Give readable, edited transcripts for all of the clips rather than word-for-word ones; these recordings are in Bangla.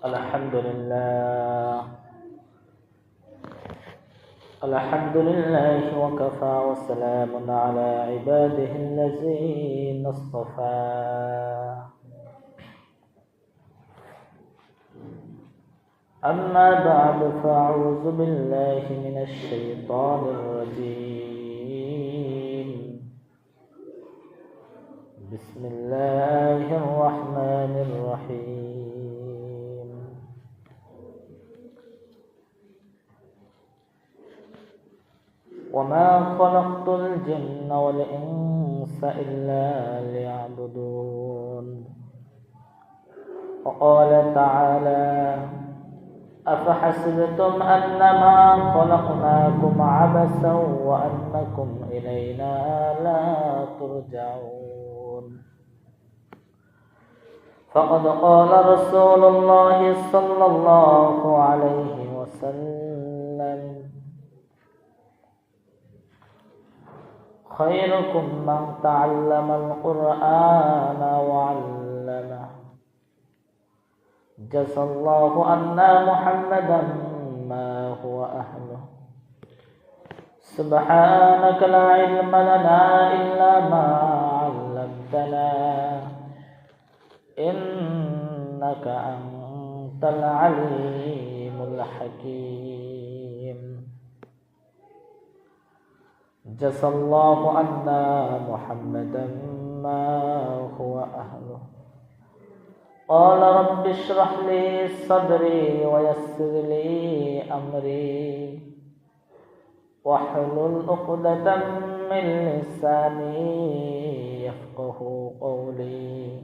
الحمد لله وكفى وسلام على عباده الذين اصطفى أما بعد فأعوذ بالله من الشيطان الرجيم بسم الله الرحمن الرحيم وما خلقت الجن والإنس إلا ليعبدون وقال تعالى أفحسبتم أنما خلقناكم عبثا وأنكم إلينا لا ترجعون فقد قال رسول الله صلى الله عليه وسلم خيركم من تعلم القرآن وعلمه جزى الله عنا محمدا ما هو أهله سبحانك لا علم لنا إلا ما علمتنا إنك أنت العليم الحكيم جزى الله عنا محمدا ما هو أهله قال رب اشرح لي صدري ويسر لي أمري واحلل عقدة من لساني يفقه قولي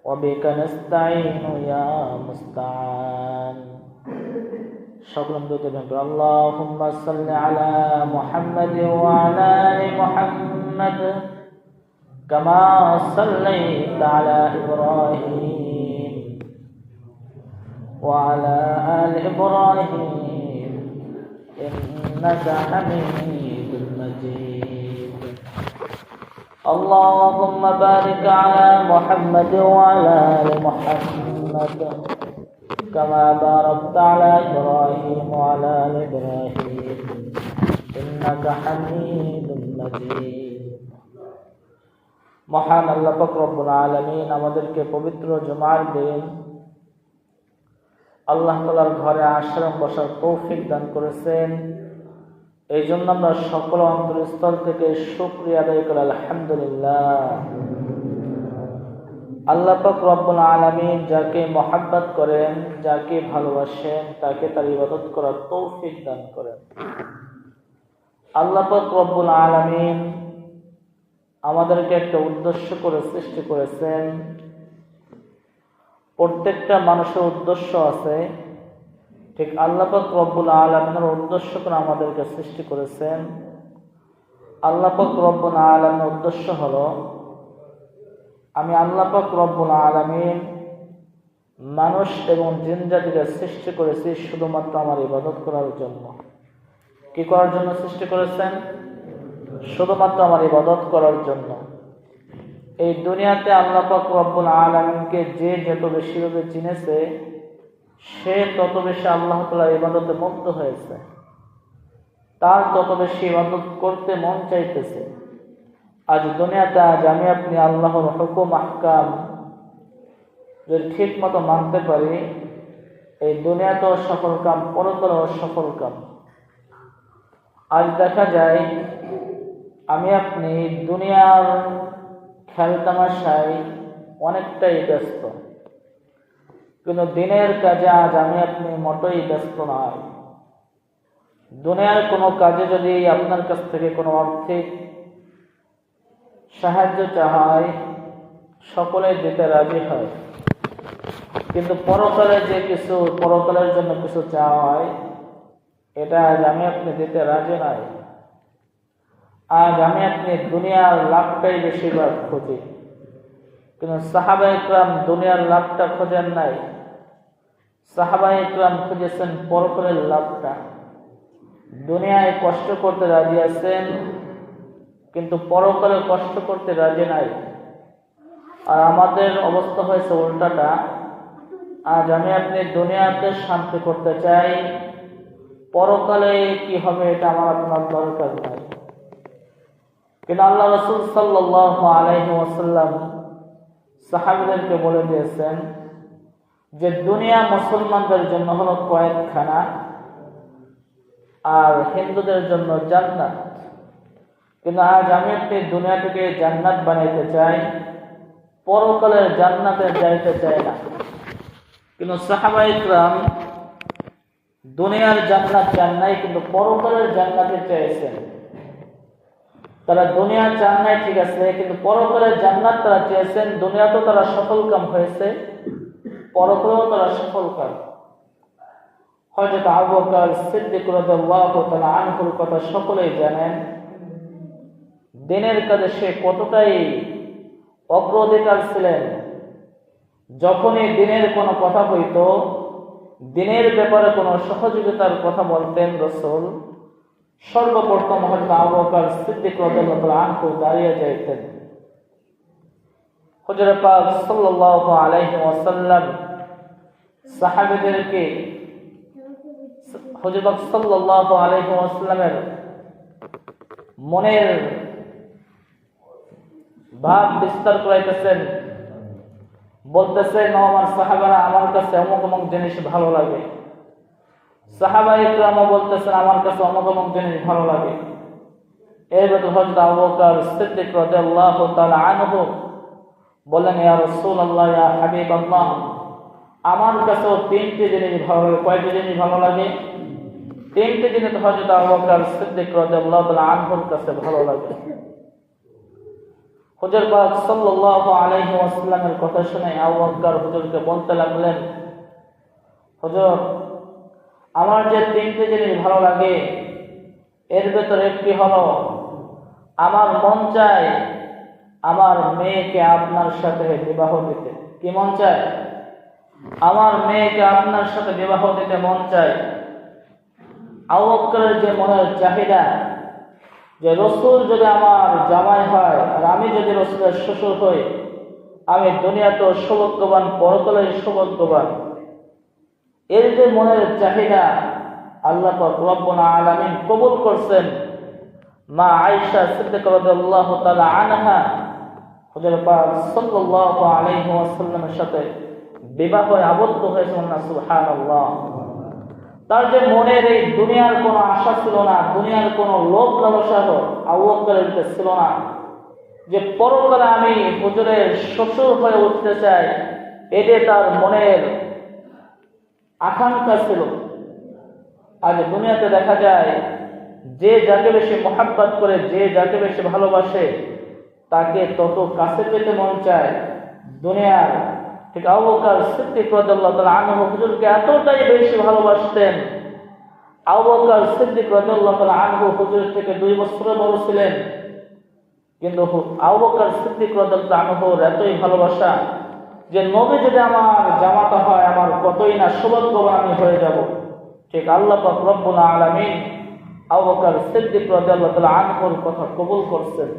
وبك نستعين يا مستعان شكرا لك اللهم صل على محمد وعلى آل محمد كما صليت على إبراهيم وعلى آل إبراهيم إنك حميد مجيد اللهم بارك على محمد وعلى آل محمد كما باركت على إبراهيم وعلى آل إبراهيم إنك حميد مجيد মহান আল্লাহ পাক রব্বুল আলামিন আমাদেরকে পবিত্র জুমার দিন আল্লাহ তাআলার ঘরে আশ্রম বসার তৌফিক দান করেছেন। এই জন্য আমরা সকল অন্তরস্থল থেকে শুকরিয়া আদায় করি আলহামদুলিল্লাহ। আল্লাহ পাক রব্বুল আলামিন যাকে মহব্বত করেন, যাকে ভালোবাসেন, তাকে তার ইবাদত করার তৌফিক দান করেন। আল্লাহ পাক রব্বুল আলামিন আমাদেরকে একটা উদ্দেশ্য করে সৃষ্টি করেছেন। প্রত্যেকটা মানুষের উদ্দেশ্য আছে, ঠিক আল্লাহ পাক রব্বুল আলামিনের উদ্দেশ্য করে আমাদেরকে সৃষ্টি করেছেন। আল্লাহ পাক রব্বুল আলামিনের উদ্দেশ্য হলো আমি আল্লাহ পাক রব্বুল আলামিন মানুষ এবং জিন জাতিকে সৃষ্টি করেছি শুধুমাত্র আমার ইবাদত করার জন্য। কি করার জন্য সৃষ্টি করেছেন? শুধুমাত্র আমার ইবাদত করার জন্য। এই দুনিয়াতে আল্লাহ পাক রব্বুল আলামিনকে যে যত বেশি ভাবে চিনেছে, সে তত বেশি আল্লাহ তাআলার ইবাদতে মুগ্ধ হয়েছে, তার তত বেশি ইবাদত করতে মন চাইতেছে। আজ দুনিয়াতে আমি আপনি আল্লাহর হুকুম আহকাম যদি ঠিক মতো মানতে পারি, এই দুনিয়াতেও সফল কাম, পরকালেও সফল কাম। আজ দেখা যায় আমি আপনি দুনিয়ার খেলতামাশায় অনেকটাই ব্যস্ত, কিন্তু দিনের কাজে আজ আমি আপনি মোটেই ব্যস্ত নয়। দুনিয়ার কোনো কাজে যদি আপনার কাছ থেকে কোনো আর্থিক সাহায্য চায়, সকলেই দিতে রাজি হয়, কিন্তু পরকালে যে কিছু, পরকালের জন্য কিছু চাওয়া হয়, এটা আজ আমি আপনি দিতে রাজি নয়। আজ আমি আপনি দুনিয়ার লাভটাই বেশিরভাগ খুঁজি, কিন্তু সাহাবা ইকরাম দুনিয়ার লাভটা খোঁজেন নাই। সাহাবা ইকরাম খুঁজেছেন পরকালের লাভটা। দুনিয়ায় কষ্ট করতে রাজি আছেন, কিন্তু পরকালে কষ্ট করতে রাজি নাই। আর আমাদের অবস্থা হয়েছে উল্টাটা। আজ আমি আপনি দুনিয়াতে শান্তি করতে চাই, পরকালে কি হবে এটা আমার আপনার দরকার নাই। কিন্তু আল্লাহ রাসূল সাল্লাল্লাহু আলাইহি ওয়াসাল্লাম সাহাবীদেরকে বলে দিয়েছেন যে দুনিয়া মুসলমানদের জন্য হলো কয়েদখানা আর হিন্দুদের জন্য জান্নাত। কিন্তু আজ আমি আপনি দুনিয়াটাকে জান্নাত বানাইতে চাই, পরকালের জান্নাতে যাইতে চাই না। কিন্তু সাহাবায়ে কিরাম দুনিয়ার জান্নাত চান নাই, কিন্তু পরকালের জান্নাতে চেয়েছেন। তারা দুনিয়া চান নাই ঠিক আছে, কিন্তু পরকালের জান্নাত তারা চেয়েছেন। দুনিয়াতেও তারা সফল কাম হয়েছে, পরকালেও তারা সফল কাম। হযরত আবু বকর সিদ্দিক রাদিয়াল্লাহু তাআলা আনহুর কথা সকলেই জানেন। দিনের কাজে সে কতটাই অগ্রাধিকার ছিলেন। যখনই দিনের কোনো কথা হইতো, দিনের ব্যাপারে কোনো সহযোগিতার কথা বলতেন রাসূল, সর্বপ্রথম হযরত আবু বকর সিদ্দিক রাদিয়াল্লাহু তাআলা আনহু দাঁড়িয়ে যাইতেন। হুজুর পাক সাল্লাল্লাহু আলাইহি ওয়াসাল্লাম সাহাবীদেরকে হুজুর পাক সাল্লাল্লাহু আলাইহি ওয়াসাল্লামের মনের ভাব বিস্তার করাইতেছেন। বলতেছেন, আমার সাহাবারা আমার কাছে অমুক অমুক জিনিস ভালো লাগে। সাহাবায়ে কিরামও বলতেছেন, আমার কাছে অমুক অমুক জিনিস ভালো লাগে। এরপর হযরত আবু বকর সিদ্দিক রাদিয়াল্লাহু তাআলা আনহু বলেন, ইয়া রাসূলুল্লাহ, ইয়া হাবিবাল্লাহ, আমার কাছেও তিনটি জিনিস ভালো লাগে। কয়টি জিনিস ভালো লাগে? তিনটি জিনিস হযরত আবু বকর সিদ্দিক রাদিয়াল্লাহু তাআলা আনহুর কাছে ভালো লাগে। হুজুর পাক সাল্লাল্লাহু আলাইহি ওয়াসাল্লামের কথা শুনে আবু বকর হুজুরকে বলতে লাগলেন, হুজুর, আমার যে তিনটি জিনিস ভালো লাগে এর ভেতর একটি হলো আমার মন চায় আমার মেয়েকে আপনার সাথে বিবাহ দিতে। কি মন চায়? আমার মেয়েকে আপনার সাথে বিবাহ দিতে মন চায়। আবু বকরের যে মনের চাহিদা, যে রাসূল যদি আমার জামাই হয় আর আমি যদি রাসূলের শ্বশুর হই, আমি দুনিয়াতেও সৌভাগ্যবান, পরকালেও সৌভাগ্যবান। এর যে মনের চাহিদা আল্লাহ পাক রব্বুল আলামিন কবুল করছেন। মা আয়েশা সিদ্দিকা রাদিয়াল্লাহু তাআলা আনহা হুজুর পাক সাল্লাল্লাহু আলাইহি ওয়াসাল্লামের সাথে বিবাহে আবদ্ধ হয়েছেন। সুবহানাল্লাহ। তার যে মনের এই দুনিয়ার কোনো আশা ছিল না, দুনিয়ার কোনো লোভ লালসা আবু বকরের ছিল না, যে পরকালে আমি হুজুরের শ্বশুর হয়ে উঠতে চাই, এটাই তার মনের আকাঙ্ক্ষা ছিল। আজ দুনিয়াতে দেখা যায় যে যাকে বেশি মহাব্বত করে, যে যাকে বেশি ভালোবাসে, তাকে তত কাছে পেতে মন চায় দুনিয়ার। ঠিক আবু বকর সিদ্দিক রাদিয়াল্লাহু তাআলা আনহু হুজুরকে এতটাই বেশি ভালোবাসতেন। আবু বকর সিদ্দিক রাদিয়াল্লাহু তাআলা আনহু হুজুরের থেকে 2 বছরের বড় ছিলেন, কিন্তু আবু বকর সিদ্দিক রাদিয়াল্লাহু তাআলা আনহুর এতই ভালোবাসা যে নবী যদি আমার জামাতা হয়, আমার কতই না সৌভাগ্যবান আমি হয়ে যাব। ঠিক আল্লাহ পাক রব্বুল আলামিন আবু বকর সিদ্দিক রাদিয়াল্লাহু তাআলা আনহুর কথা কবুল করছেন।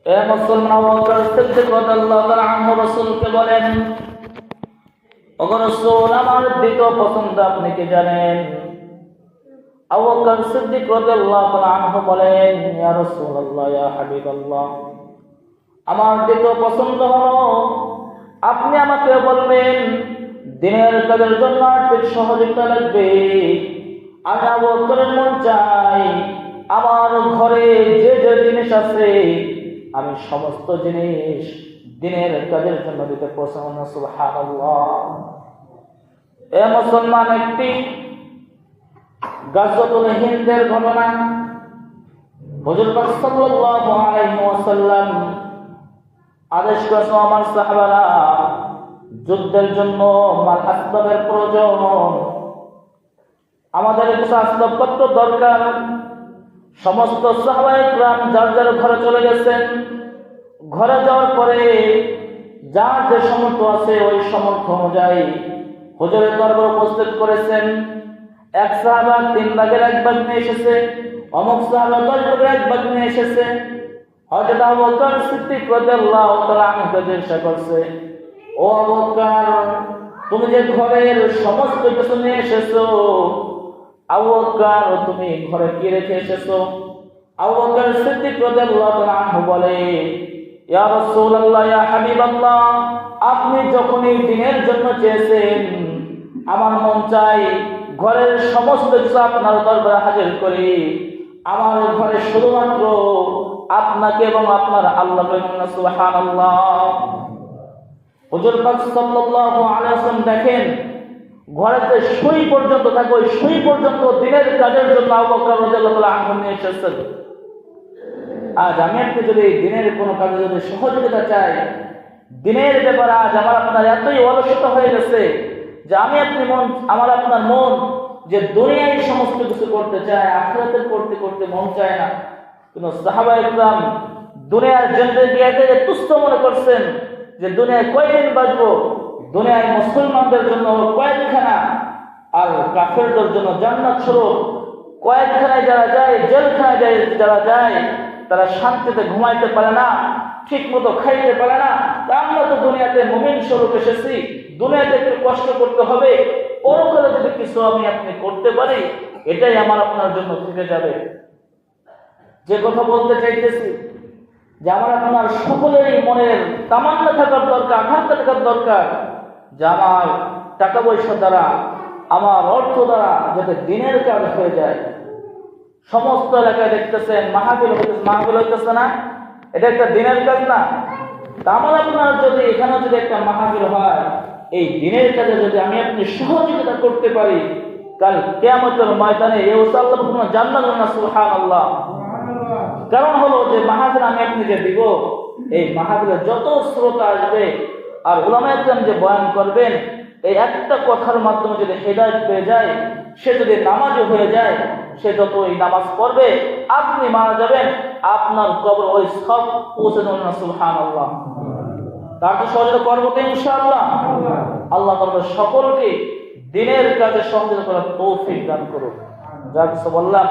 এ মুসলমান, আবু বকর সিদ্দিক রাদিয়াল্লাহু তাআলা আনহু রাসূলকে বলেন, ওগো রাসূল, আমার দ্বিতীয় পছন্দ আপনি কি জানেন? আবু বকর সিদ্দিক রাদিয়াল্লাহু তাআলা আনহু বলেন, ইয়া রাসূলুল্লাহ, ইয়া হাবিবাল্লাহ, আমার দ্বিতীয় পছন্দ হলো আপনি আমাকে বলবেন দিনের কাজের জন্য আর্থিক সহযোগিতা লাগবে। আমি আবু বকরের মন চাই আমার ঘরে যে যে জিনিস আছে আমি সমস্ত জিনিস দিনের কাজের জন্য দিতে পছন্দ। সুবহানাল্লাহ। এ মুসলমান, একটি গাজওয়াতুল হিন্দের ঘটনা। হুজুর পাক সাল্লাল্লাহু আলাইহি ওয়াসাল্লাম আদেশ করেছেন, আমার সাহাবারা যুদ্ধের জন্য মাল আসবাবের প্রয়োজন, আমাদের কিছু আসবাবপত্র দরকার। সমস্ত সাহাবায়ে কিরাম যার যার ঘরে চলে গেছেন। ঘরে যাওয়ার পরে যার যে সামর্থ্য আছে ওই সামর্থ্য অনুযায়ী হুজুরের দরবারে উপস্থিত করেছেন। এক সাহাবা 3 ভাগের 1 ভাগ নিয়ে এসেছে, অমুক সাহাবা 10 ভাগের 1 ভাগ নিয়ে এসেছে। হযরত আবু বকর সিদ্দিক রাদিয়াল্লাহু তাআলা আনহু জিজ্ঞাসা করছে, ও ও আবু বকর, তুমি যে ঘরের সমস্ত কিছু নিয়ে এসেছো, আবু বকর তুমি ঘরে কি রেখে এসেছো? আবু বকর সিদ্দিক রাদিয়াল্লাহু আনহু বলে, ইয়া রাসূলুল্লাহ, ইয়া হাবিবাল্লাহ, আপনি যখন এই দিনের জন্য চেয়েছেন, আমার মন চাই ঘরের সমস্ত কিছু আপনার দরবারে হাজির করি। আমার ঘরে শুধুমাত্র আপনাকে এবং আপনার আল্লাহকে। সুবহানাল্লাহ। হুজুর পাক সাল্লাল্লাহু আলাইহি ওয়াসাল্লাম দেখেন, ঘরেতে সুই পর্যন্ত থাকে, ওই সুই পর্যন্ত দিনের কাজের জন্য আবু বকর রাদিয়াল্লাহু আনহু নিয়ে এসেছেন। আজ আমি আপনি যদি দিনের কোনো কাজে যদি সহযোগিতা চাই, দিনের ব্যাপারে আজ আমার আপনার এতই অলসতা হয়ে গেছে যে আমার আপনার মন যে দুনিয়ায় সমস্ত কিছু করতে চায়, আখিরাতের করতে করতে মন চায় না। কিন্তু সাহাবায়ে কেরাম দুনিয়ার জিন্দেগিকে তুচ্ছ মনে করছেন যে দুনিয়ায় কয়দিন বাঁচবো, দুনিয়ায় মুসলমানদের জন্য কয়েকখানা আর কাফেরদের জন্য জান্নাত স্বরূপ কয়েকখানায় যারা যায়, জেলখানায় যারা যায়, তারা শান্তিতে ঘুমাইতে পারে না, ঠিক মতো খাইতে পারে না। তা আমরা তো দুনিয়াতে মুমিন স্বরূপ এসেছি, দুনিয়াতে একটু কষ্ট করতে হবে, পরকালে যদি কিছু আমি আপনি করতে পারি, এটাই আমার আপনার জন্য থেকে যাবে। যে কথা বলতে চাইতেছি যে আমার আপনার সকলেরই মনের তামান্না থাকার দরকার, আকাঙ্ক্ষা থাকার দরকার যে আমার টাকা পয়সা দ্বারা, আমার অর্থ দ্বারা যাতে দিনের কাজ হয়ে যায়। সমস্ত এলাকায় দেখতেছেন মাহফিল হইতেছে না? এটা একটা দিনের কাজ না? তা আমার আপনার যদি এখানে যদি একটা মাহফিল হয়, এই দিনের কাজে যদি আমি আপনি সহযোগিতা করতে পারি, কাল কিয়ামতের ময়দানে আল্লাহ জান্নাত না। সুবহানাল্লাহ। কারণ হলো যে মাহফিল আমি আপনি যে দিব, এই মাহফিলে যত শ্রোতা আসবে আর উলামায়ে কেরাম যে বয়ান করবেন, এই একটা কথার মাধ্যমে যদি হেদায়েত পেয়ে যায়, সে যদি নামাজি হয়ে যায়, সে যত এই নামাজ পড়বে, আপনি মারা যাবেন, আপনার কবর ওই সব পৌঁছে দেবেন না। সুবহানাল্লাহ। তার তো সহযোগিতা করবো তো ইনশাআল্লাহ। আল্লাহ তাআলা সকলকে দিনের কাজে সহযোগিতা করার তৌফিক দান করুন। যা কিছু বললাম,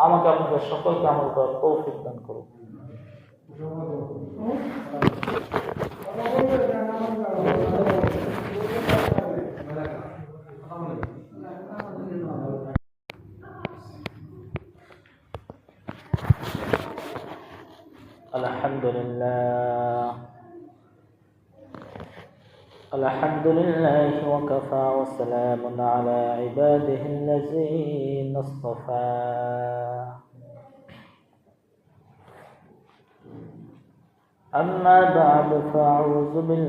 আমাকে আপনাদের সকলকে আমল করার তৌফিক দান করুন। الحمد لله وكفى وسلام على عباده الذين اصطفى. أما بعد فأعوذ بالله